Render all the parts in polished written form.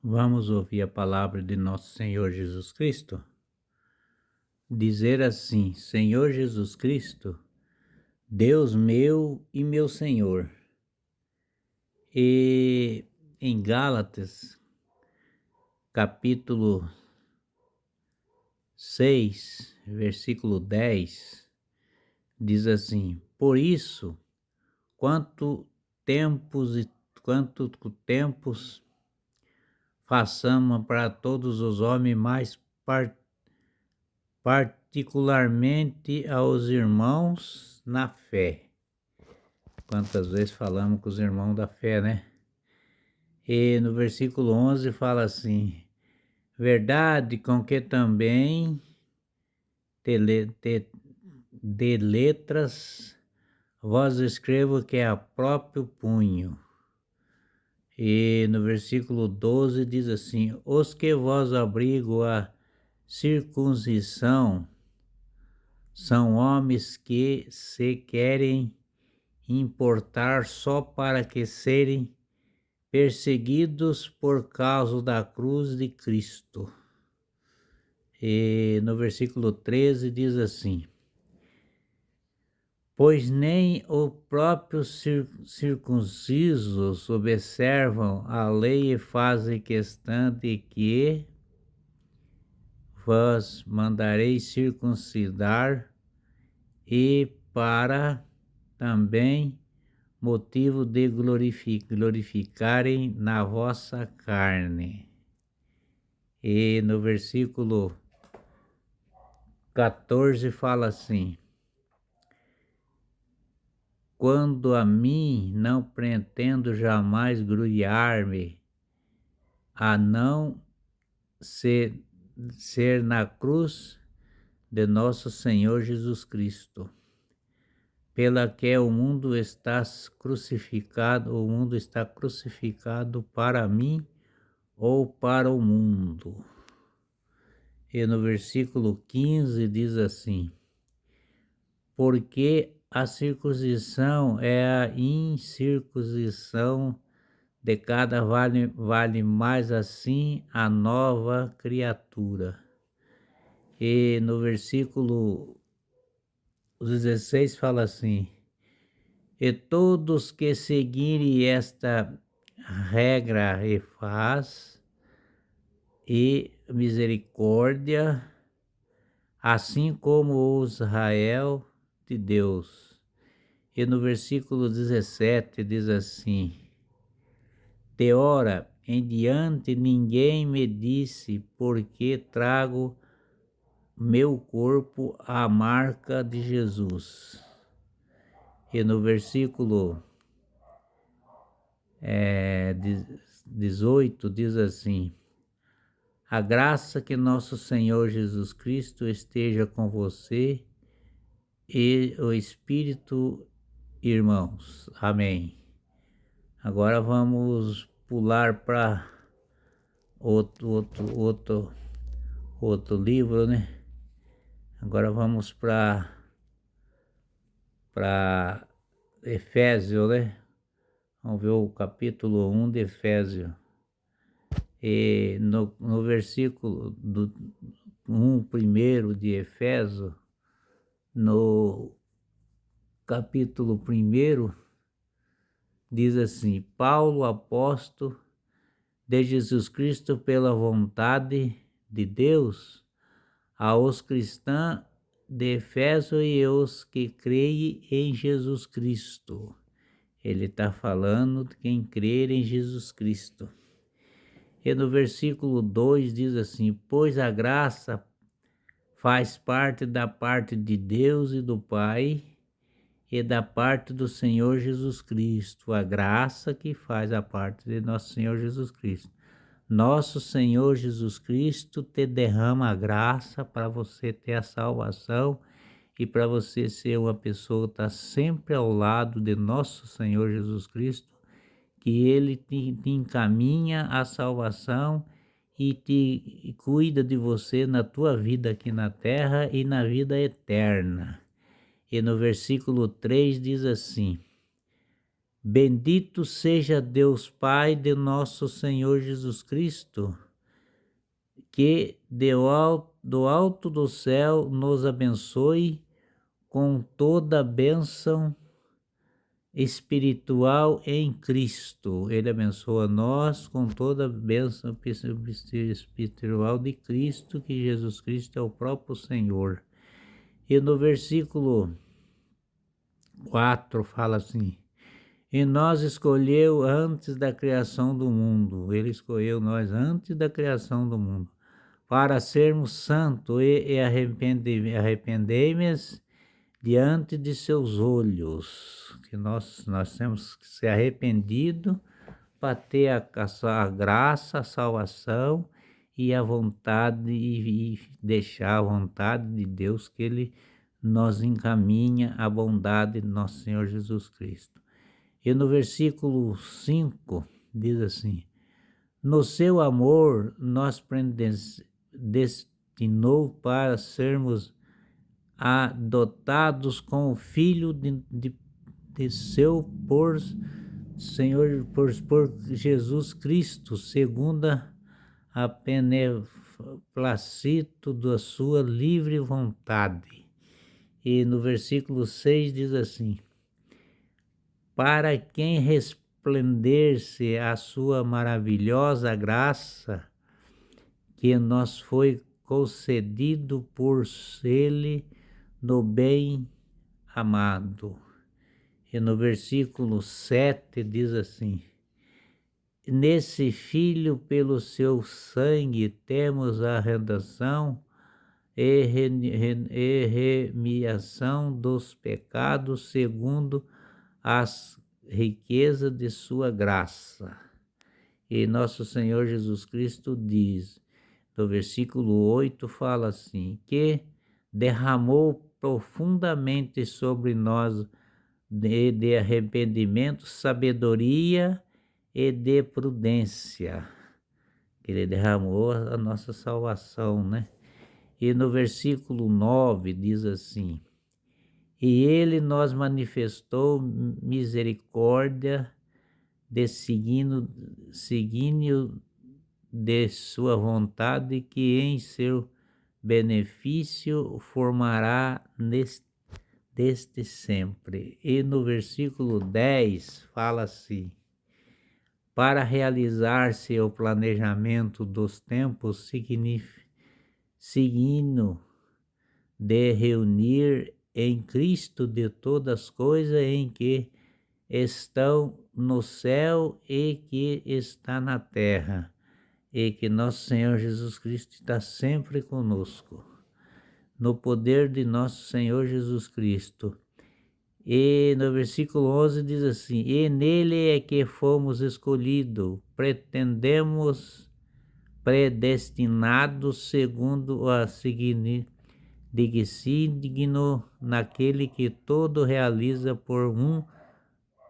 Vamos ouvir a palavra de nosso Senhor Jesus Cristo? Dizer assim: Senhor Jesus Cristo, Deus meu e meu Senhor. E em Gálatas, capítulo 6, versículo 10, diz assim: Por isso, quanto tempos façamos para todos os homens, mais particularmente aos irmãos na fé. Quantas vezes falamos com os irmãos da fé, né? E no versículo 11 fala assim: verdade com que também de letras vós escrevo que é a próprio punho. E no versículo 12 diz assim: os que vós abrigo a circuncisão são homens que se querem importar só para que serem perseguidos por causa da cruz de Cristo. E no versículo 13 diz assim: pois nem os próprios circuncisos observam a lei e fazem questão de que vos mandarei circuncidar, e para também motivo de glorificarem na vossa carne. E no versículo 14 fala assim: quando a mim não pretendo jamais gloriar-me, a não ser na cruz de nosso Senhor Jesus Cristo, pela que o mundo está crucificado para mim ou para o mundo. E no versículo 15 diz assim: porque a circuncisão é a incircuncisão de cada vale mais assim a nova criatura. E no versículo 16 fala assim: e todos que seguirem esta regra e faz e misericórdia, assim como o Israel de Deus. E no versículo 17 diz assim: de hora em diante ninguém me disse, porque trago meu corpo à marca de Jesus. E no versículo 18 diz assim: a graça que nosso Senhor Jesus Cristo esteja com você e o Espírito, irmãos. Amém. Agora vamos pular para outro livro, né? Agora vamos para Efésio, né? Vamos ver o capítulo 1 de Efésio. E no versículo 1 primeiro de Efésio, no capítulo 1, diz assim: Paulo, apóstolo de Jesus Cristo pela vontade de Deus, aos cristãos de Efésio e aos que creem em Jesus Cristo. Ele está falando de quem crer em Jesus Cristo. E no versículo 2 diz assim: pois a graça faz parte da parte de Deus e do Pai e da parte do Senhor Jesus Cristo. A graça que faz a parte de nosso Senhor Jesus Cristo. Nosso Senhor Jesus Cristo te derrama a graça para você ter a salvação e para você ser uma pessoa que está sempre ao lado de nosso Senhor Jesus Cristo, que Ele te encaminha a salvação e cuida de você na tua vida aqui na terra e na vida eterna. E no versículo 3 diz assim: Bendito seja Deus Pai de nosso Senhor Jesus Cristo, que do alto do céu nos abençoe com toda bênção espiritual em Cristo. Ele abençoa nós com toda a bênção espiritual de Cristo, que Jesus Cristo é o próprio Senhor. E no versículo 4 fala assim: e nós escolheu antes da criação do mundo. Ele escolheu nós antes da criação do mundo, para sermos santos e arrependei-nos diante de seus olhos. Que nós temos que ser arrependidos para ter a graça, a salvação e a vontade, e deixar a vontade de Deus, que Ele nos encaminha a bondade de nosso Senhor Jesus Cristo. E no versículo 5 diz assim: no seu amor nos predestinou para sermos adotados com o Filho de seu por Jesus Cristo, segundo a beneplácito da sua livre vontade. E no versículo 6 diz assim: para quem resplandecer a sua maravilhosa graça, que nos foi concedido por Ele no bem amado. E no versículo 7 diz assim: nesse Filho, pelo seu sangue, temos a redenção e remissão dos pecados, segundo as riquezas de sua graça. E nosso Senhor Jesus Cristo diz, no versículo 8 fala assim, que derramou profundamente sobre nós de arrependimento, sabedoria e de prudência. Ele derramou a nossa salvação, né? E no versículo 9 diz assim: e ele nos manifestou misericórdia, seguindo de sua vontade, que em seu benefício formará desde sempre. E no versículo 10 fala assim: para realizar-se o planejamento dos tempos, seguindo de reunir em Cristo de todas as coisas em que estão no céu e que está na terra, e que nosso Senhor Jesus Cristo está sempre conosco, no poder de nosso Senhor Jesus Cristo. E no versículo 11 diz assim: e nele é que fomos escolhidos, predestinados segundo a digno naquele que todo realiza por um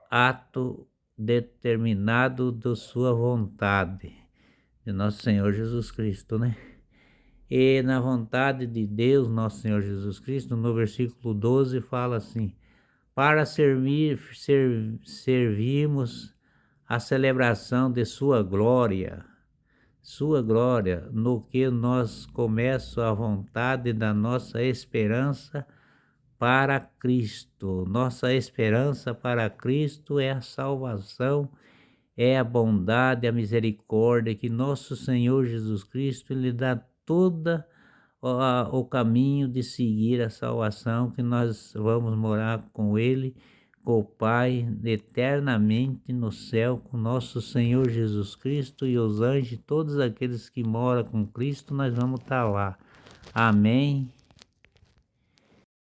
ato determinado de sua vontade, de nosso Senhor Jesus Cristo, né? E na vontade de Deus, nosso Senhor Jesus Cristo, no versículo 12 fala assim: para servirmos a celebração de sua glória, no que nós começa a vontade da nossa esperança para Cristo. Nossa esperança para Cristo é a salvação, é a bondade, a misericórdia que nosso Senhor Jesus Cristo lhe dá toda o caminho de seguir a salvação, que nós vamos morar com Ele, com o Pai, eternamente no céu, com nosso Senhor Jesus Cristo e os anjos, todos aqueles que moram com Cristo, nós vamos estar lá. Amém